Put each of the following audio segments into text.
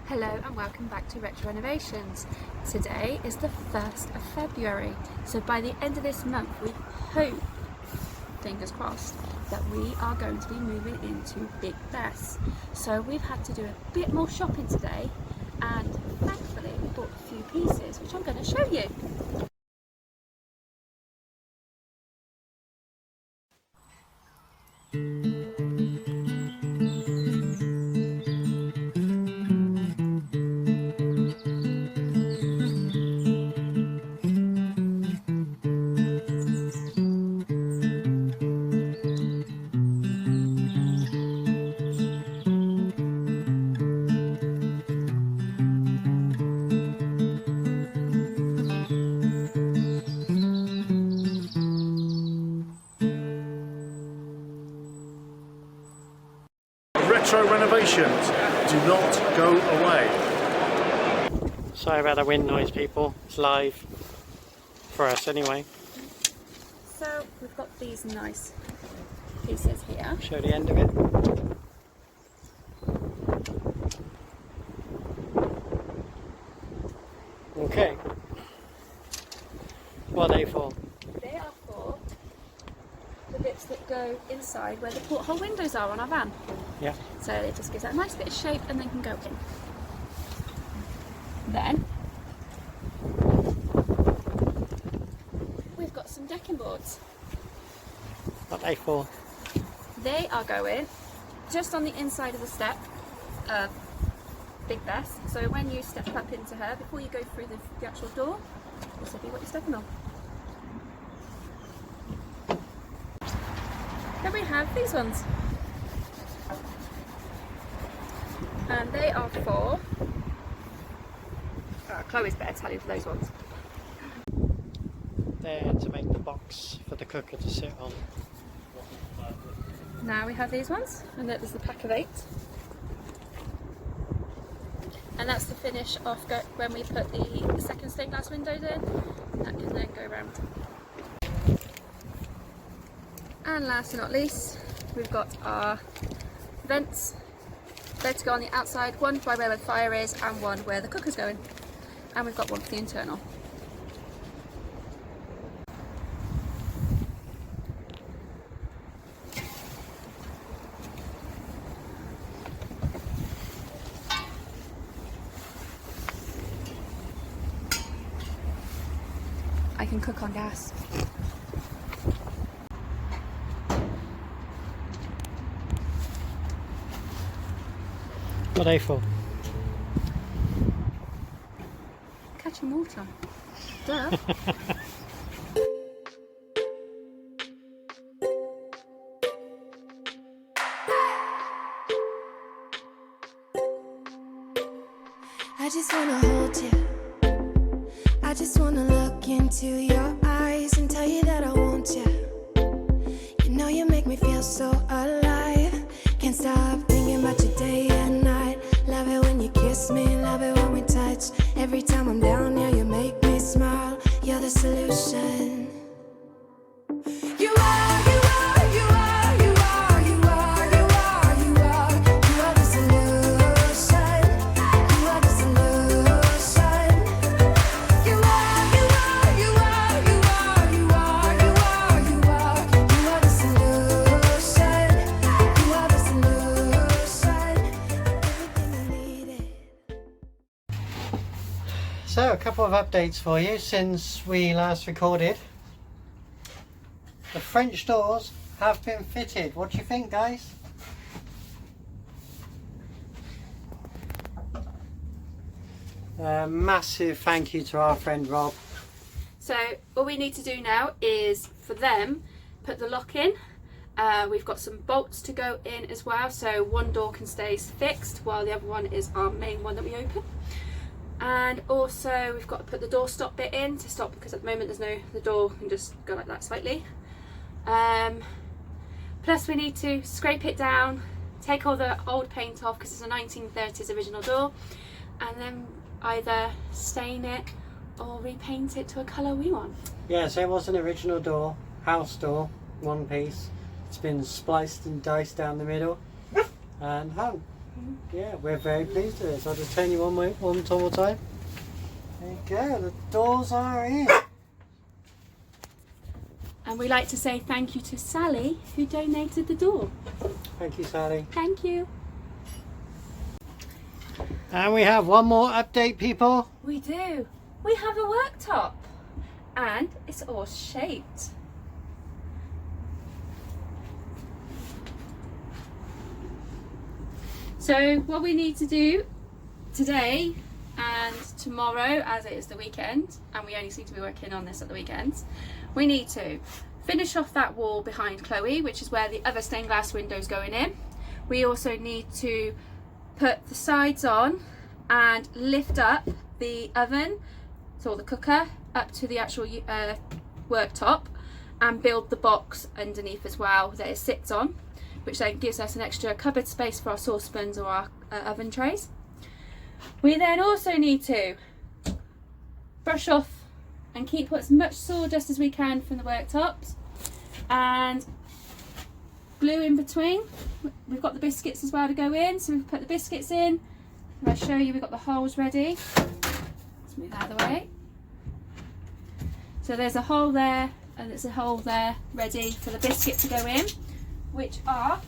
Hello and welcome back to Retro Renovations. Today is the 1st of February, so by the end of this month we hope, fingers crossed, that we are going to be moving into Big Bess. So we've had to do a bit more shopping today and thankfully we bought a few pieces which I'm going to show you. Retro renovations do not go away. Sorry about the wind noise, people. It's live for us anyway. So we've got these nice pieces here. Show the end of it. Okay. What are they for? They are for the bits that go inside where the porthole windows are on our van. Yeah. So it just gives that a nice bit of shape and then can go in. Then we've got some decking boards. What are they for? They are going just on the inside of the step of Big Bess. So when you step up into her, before you go through the actual door, this will be what you're stepping on. Then we have these ones. And they are for, Chloe's better tell you for those ones. They're to make the box for the cooker to sit on. Now we have these ones, and there's the pack of 8. And that's to finish off when we put the second stained glass windows in. That can then go around. And last but not least, we've got our vents. They're to go on the outside, one by where the fire is and one where the cooker's going. And we've got one for the internal. I can cook on gas. What are they for? Catching water. Duh. I just wanna hold you. I just wanna look into your eyes and tell you that I want you. You know you make me feel so alive. Can't stop thinking about you day and night. Love it when you kiss me, love it when we touch. Every time I'm down here, you make me smile. You're the solution. You are, you are, you are, you are, you are, you are, you are. You are the solution. You are the solution. You are, you are, you are, you are, you are, you are, you are. You are the solution. You are the solution. Everything I needed. So, a couple of updates for you since we last recorded. The French doors have been fitted. What do you think, guys? Massive thank you to our friend Rob. So all we need to do now is for them put the lock in. We've got some bolts to go in as well, so one door can stay fixed while the other one is our main one that we open. And also we've got to put the door stop bit in to stop, because at the moment the door can just go like that slightly. Plus we need to scrape it down, take all the old paint off because it's a 1930s original door, and then either stain it or repaint it to a colour we want. Yeah, so it was an original door, house door, one piece. It's been spliced and diced down the middle and hung. Yeah, we're very pleased with it. So I'll just turn you one more time. There you go, the doors are in. And we like to say thank you to Sally who donated the door. Thank you, Sally. Thank you. And we have one more update, people. We do. We have a worktop and it's all shaped. So what we need to do today and tomorrow, as it is the weekend, and we only seem to be working on this at the weekends, we need to finish off that wall behind Chloe, which is where the other stained glass window's going in. We also need to put the sides on and lift up the oven, so the cooker, up to the actual worktop, and build the box underneath as well that it sits on, which then gives us an extra cupboard space for our saucepans or our oven trays. We then also need to brush off and keep as much sawdust as we can from the worktops, and glue in between. We've got the biscuits as well to go in, so we've put the biscuits in. I'll show you, we've got the holes ready. Let's move that out of the way. So there's a hole there and there's a hole there ready for the biscuit to go in, which are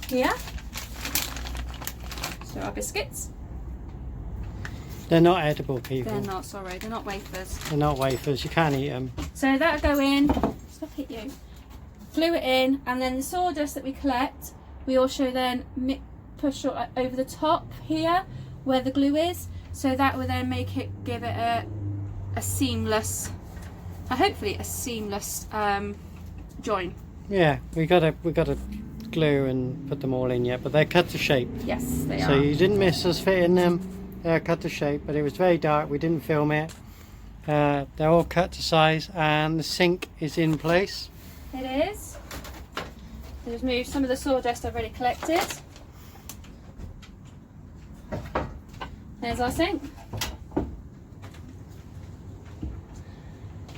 here. So our biscuits. They're not edible, people. They're not, sorry, they're not wafers. They're not wafers, you can't eat them. So that'll go in, stop hit you. Glue it in, and then the sawdust that we collect, we also then push over the top here where the glue is, so that will then give it a seamless, hopefully a seamless join. Yeah, we gotta glue and put them all in yet, but they're cut to shape. Yes, they So are. you didn't miss us fitting them. They're cut to shape, but it was very dark. We didn't film it. They're all cut to size, and the sink is in place. It is. Just move some of the sawdust I've already collected. There's our sink.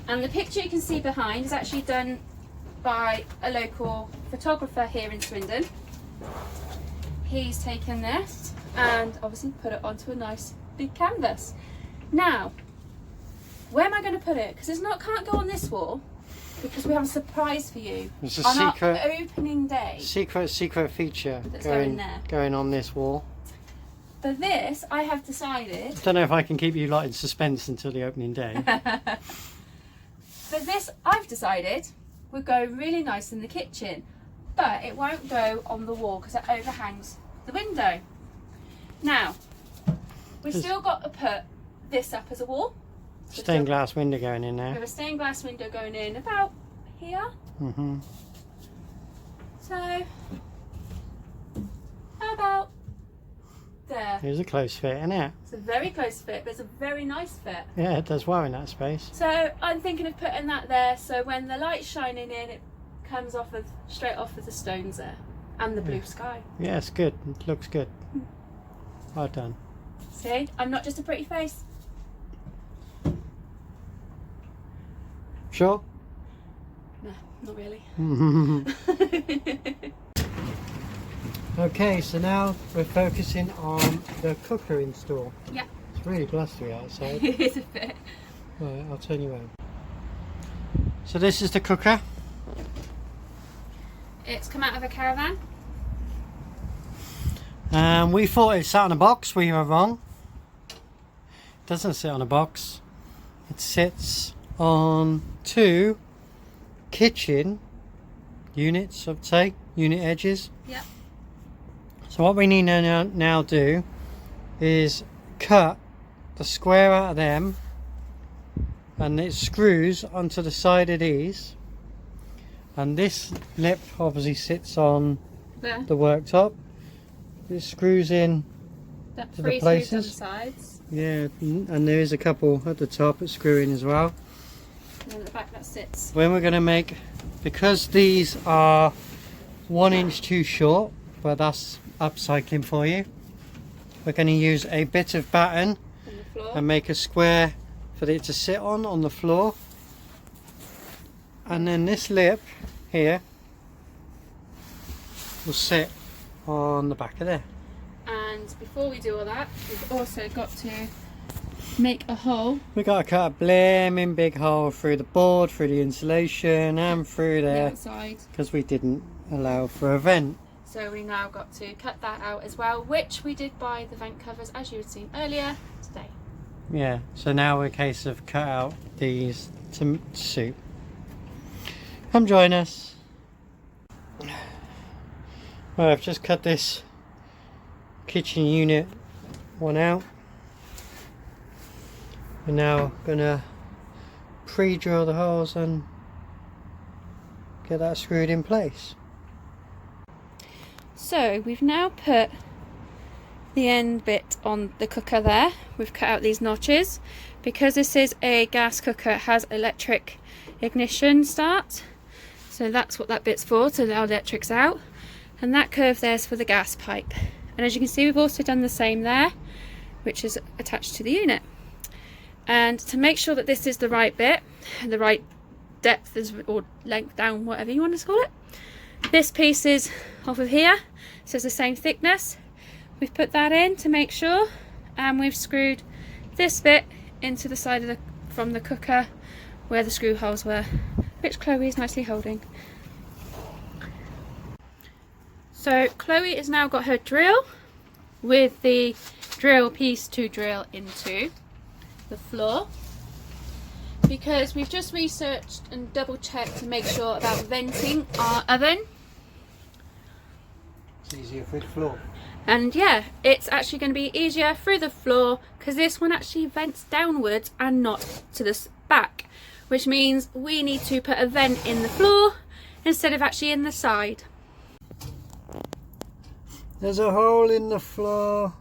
And the picture you can see behind is actually done by a local photographer here in Swindon. He's taken this and obviously put it onto a nice big canvas. Now, where am I going to put it? Because it can't go on this wall, because we have a surprise for you It's a on secret, our opening day. secret feature That's going there. going on this wall. For this, I have decided. I don't know if I can keep you in suspense until the opening day. For this, I've decided would go really nice in the kitchen, but it won't go on the wall because it overhangs the window. Now, we've still got to put this up as a wall. So Stained glass window going in we there. have a stained glass window going in about here. Mm-hmm. So, how about there? Here's a close fit, isn't it? It's a very close fit, but it's a very nice fit. Yeah, it does well in that space. So I'm thinking of putting that there, so when the light's shining in, it comes straight off of the stones there, and the blue sky. Yeah, it's good. It looks good. Well done. See, I'm not just a pretty face. Sure? No, not really. Okay, so now we're focusing on the cooker install. Yeah. It's really blustery outside. It is a bit. Right, I'll turn you around. So this is the cooker. It's come out of a caravan. We thought it sat on a box. We were wrong. It doesn't sit on a box. It sits on two kitchen units, I'd say, unit edges. Yeah. So what we need to now do is cut the square out of them, and it screws onto the side of these, and this lip obviously sits on There. the worktop. It screws in That to the three screws on the places. sides. Yeah, and there is a couple at the top that screw in as well. And then at the back that sits. When we're going to make, because these are 1 inch too short, but that's upcycling for you, we're going to use a bit of batten On the floor. and make a square for it to sit on the floor, and then this lip here will sit on the back of there. And before we do all that, we've also got to make a hole. We got to cut a blaming big hole through the board, through the insulation and through there, Outside. because we didn't allow for a vent. So we now got to cut that out as well, which we did buy the vent covers, as you had seen earlier, today. Yeah, so now we're a case of cut out these to suit. Come join us. Well, I've just cut this kitchen unit one out. We're now gonna pre-drill the holes and get that screwed in place. So we've now put the end bit on the cooker there. We've cut out these notches. Because this is a gas cooker, it has electric ignition start. So that's what that bit's for, so the electric's out. And that curve there's for the gas pipe. And as you can see, we've also done the same there, which is attached to the unit. And to make sure that this is the right bit, the right depth or length down, whatever you want to call it, this piece is off of here, so it's the same thickness. We've put that in to make sure, and we've screwed this bit into the side of from the cooker where the screw holes were, which Chloe is nicely holding. So Chloe has now got her drill with the drill piece to drill into the floor, because we've just researched and double checked to make sure about venting our oven. It's easier through the floor. And yeah, it's actually going to be easier through the floor because this one actually vents downwards and not to the back, which means we need to put a vent in the floor instead of actually in the side. There's a hole in the floor.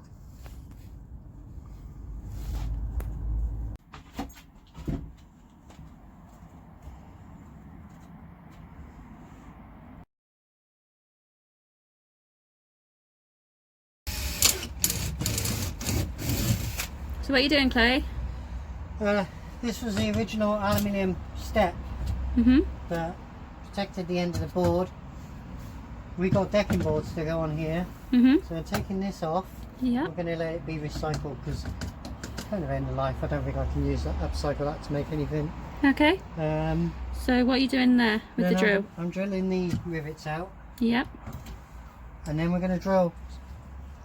So what are you doing, Chloe? This was the original aluminium step that protected the end of the board. We got decking boards to go on here, so taking this off, Yeah. we're going to let it be recycled because it's kind of end of life. I don't think I can use that, upcycle that to make anything. Okay. So what are you doing there with the drill? I'm drilling these rivets out, Yep. and then we're going to drill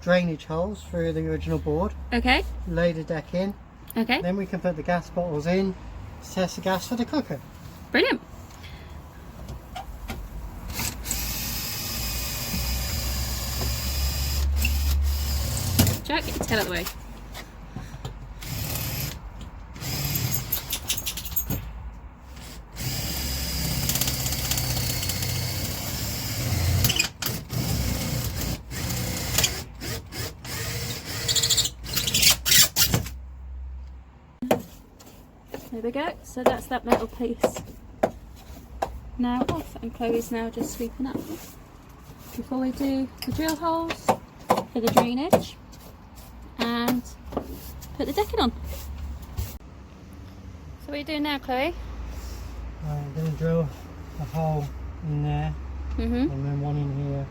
drainage holes through the original board, Okay. lay the deck in, Okay. then we can put the gas bottles in to test the gas for the cooker. Brilliant. Jack, get your tail out of the way. There we go, so that's that metal piece now off, and Chloe's now just sweeping up before we do the drill holes for the drainage and put the decking on. So what are you doing now, Chloe? I'm going to drill a hole in there and then one in here.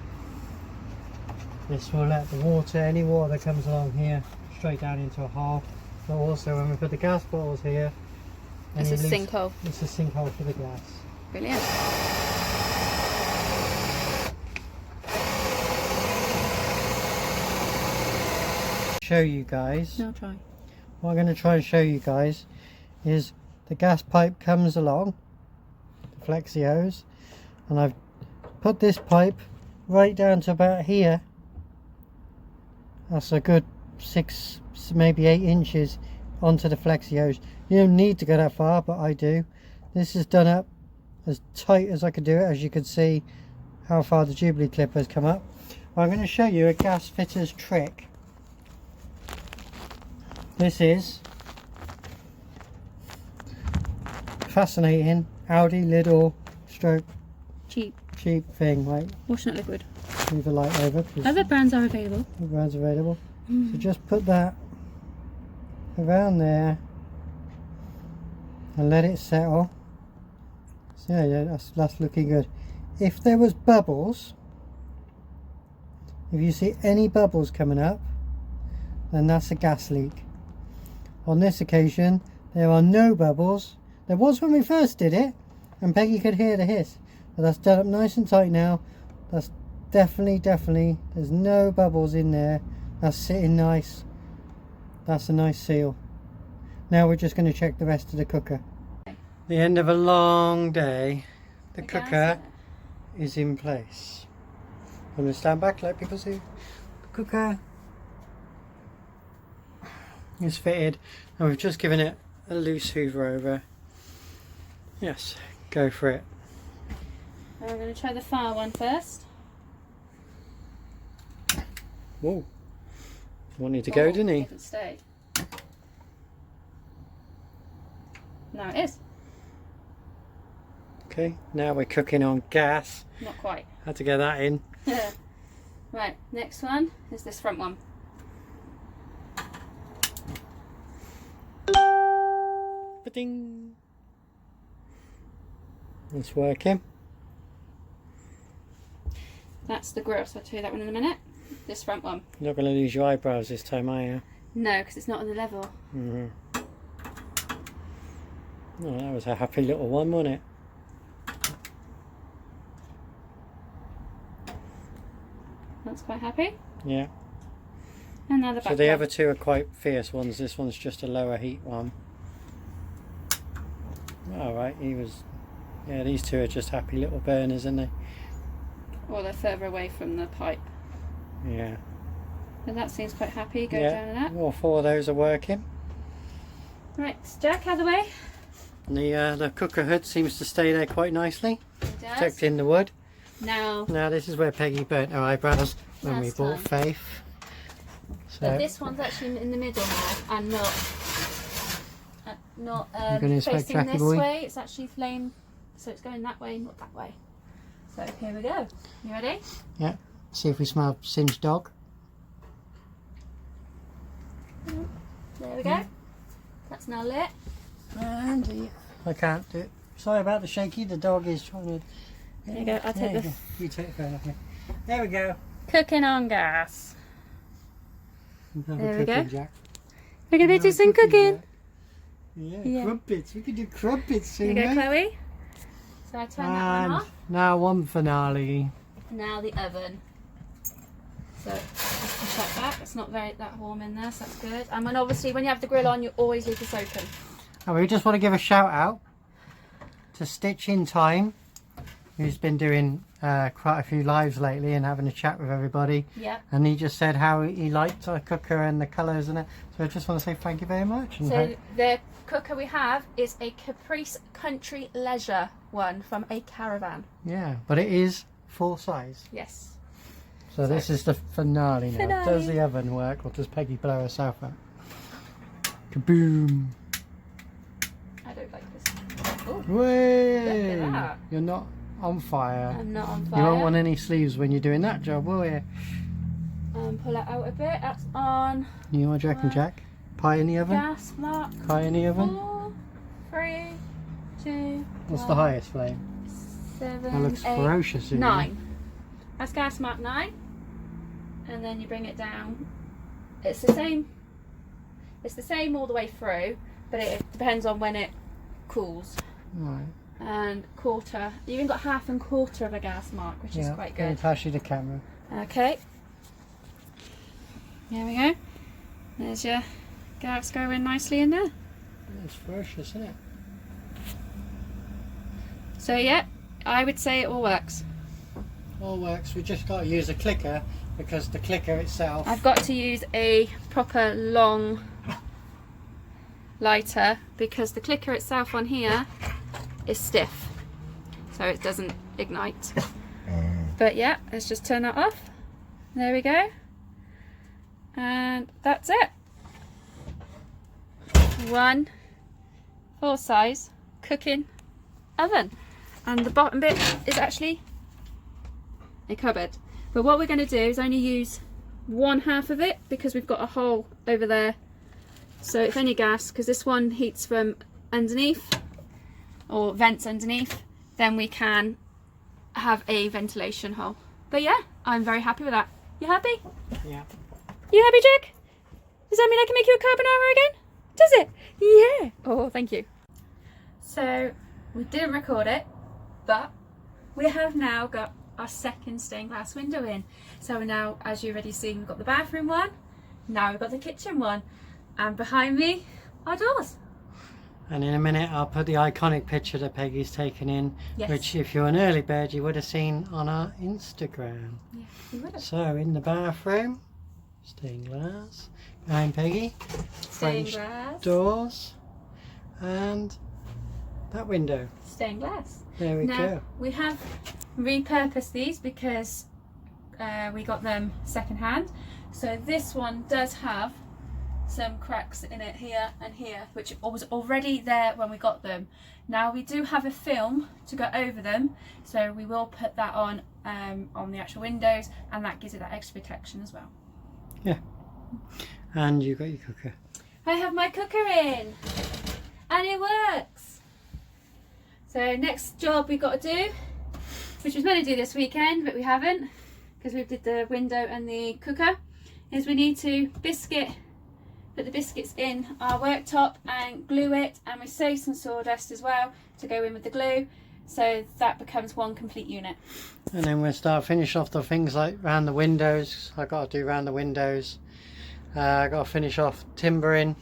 This will let the water, any water that comes along here, straight down into a hole. But also when we put the gas bottles here, It's a sinkhole. It's a sinkhole for the gas. Brilliant. Show you guys. Now try. What I'm going to try and show you guys is the gas pipe comes along, the flexi hose, and I've put this pipe right down to about here. That's a good 6, maybe 8 inches onto the flexi hose. You don't need to go that far, but I do. This is done up as tight as I could do it. As you can see how far the Jubilee clip has come up. I'm going to show you a gas fitter's trick. This is fascinating Audi Lidl stroke Cheap. thing. Right, Washing it liquid. move the light over. Other brands are available. The brands available. So just put that around there and let it settle. So yeah, that's looking good. If there was bubbles, If you see any bubbles coming up, then that's a gas leak. On this occasion, there are no bubbles. There was when we first did it, and Peggy could hear the hiss. But that's done up nice and tight now. That's definitely, there's no bubbles in there. That's sitting nice. That's a nice seal. Now we're just going to check the rest of the cooker. The end of a long day. The cooker is in place. I'm going to stand back, let people see. The cooker is fitted, and we've just given it a loose hoover over. Yes, go for it. I'm going to try the far one first. Whoa. Wanted to go, didn't he? Didn't stay. Now it is. Okay, now we're cooking on gas. Not quite. Had to get that in. Right, next one is this front one. Ba-ding. It's working. That's the grill, so I'll tell you that one in a minute. This front one. You're not going to lose your eyebrows this time, are you? No, because it's not on the level. Mm-hmm. Oh, that was a happy little one, wasn't it? That's quite happy. Yeah. And now the back So the one. other two are quite fierce ones. This one's just a lower heat one. Alright, yeah, these two are just happy little burners, aren't they? Or they're further away from the pipe. Yeah. And that seems quite happy. Go Yeah, down and up. all four of those are working. Right, Jack, out of the way. The cooker hood seems to stay there quite nicely, It does. protecting the wood. Now, Now this is where Peggy burnt her eyebrows when we Last bought time. Faith. So but this one's actually in the middle now, and not You're gonna inspect facing Jackie this boy? way. It's actually flame, so it's going that way, not that way. So here we go. You ready? yeah, see if we smell singed dog. There we go. That's now lit. And I can't do it. Sorry about the shaky. The dog is trying to. There you go. I'll take the You take the phone off here. There we go. cooking on gas. Have a There we cooking, go. Jack. We're gonna Have do a some cooking. Jack. Yeah, Yeah. crumpets. We could do crumpets There soon, you go, mate. Chloe. So I turn that one And off. now one finale. Now the oven. So just to check that, it's not very that warm in there, so that's good. And when obviously when you have the grill on, you always leave this open. And we just want to give a shout out to Stitch in Time, who's been doing quite a few lives lately and having a chat with everybody. Yeah. And he just said how he liked our cooker and the colours and it. So I just want to say thank you very much. And So the cooker we have is a Caprice Country Leisure one from a caravan. yeah, but it is full size. Yes. So this is the finale now. Finale. Does the oven work or does Peggy blow herself up? Kaboom! I don't like this. Oh, Way! Look at that. You're not on fire. I'm not on You fire. won't want any sleeves when you're doing that job, will you? Pull it out a bit. That's on. You want Jack and Jack? Pie in the oven? Gas mark. Pie in the oven? 4, 3, 2. What's the highest flame? 7, That looks 8, ferocious. Isn't 9. That's gas mark 9. And then you bring it down. It's the same. It's the same all the way through, but it depends on when it cools. it? Right. And quarter. You even got half and quarter of a gas mark, which is quite I'll good. pass you the camera. Okay. There we go. There's your gas going nicely in there. It's ferocious, isn't it? So yeah, I would say it all works. All works. We just got to use a clicker because the clicker itself. I've got to use a proper long lighter because the clicker itself on here is stiff, so it doesn't ignite. But yeah, let's just turn that off. There we go. And that's it. One full size cooking oven. And the bottom bit is actually a cupboard. But what we're going to do is only use one half of it because we've got a hole over there. So it's only gas, because this one heats from underneath or vents underneath, then we can have a ventilation hole. But yeah, I'm very happy with that. You happy? Yeah. You happy, Jack? Does that mean I can make you a carbonara again? Does it? Yeah. Oh, thank you. So, we didn't record it, but we have now got our second stained glass window in. So now, as you've already seen, we've got the bathroom one, now we've got the kitchen one, and behind me, our doors. And in a minute I'll put the iconic picture that Peggy's taken in, Yes. which if you're an early bird you would have seen on our Instagram. Yeah, we would have. So in the bathroom, stained glass, behind Peggy, Stained French glass. doors, and that window. Stained glass. There we Now, go. we have repurposed these because we got them second hand. So this one does have some cracks in it here and here, which was already there when we got them. Now we do have a film to go over them, so we will put that on the actual windows, and that gives it that extra protection as well. Yeah. And you got your cooker. I have my cooker in, and it works. So next job we've got to do, which we was meant to do this weekend, but we haven't, because we did the window and the cooker, is we need to put the biscuits in our worktop and glue it, and we save some sawdust as well to go in with the glue, so that becomes one complete unit. And then we'll start finish off the things like round the windows. I got to do round the windows. I got to finish off timbering.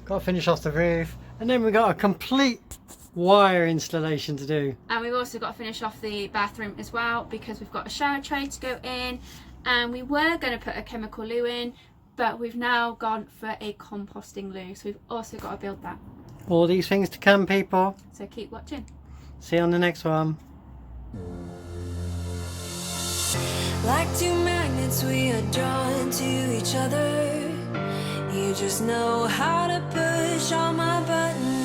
Got to finish off the roof, and then we got a complete wire installation to do. And we've also got to finish off the bathroom as well, because we've got a shower tray to go in, and we were going to put a chemical loo in, but we've now gone for a composting loo, so we've also got to build that. All these things to come, people. So keep watching. See you on the next one. Like two magnets, we are drawn to each other. You just know how to push all my buttons.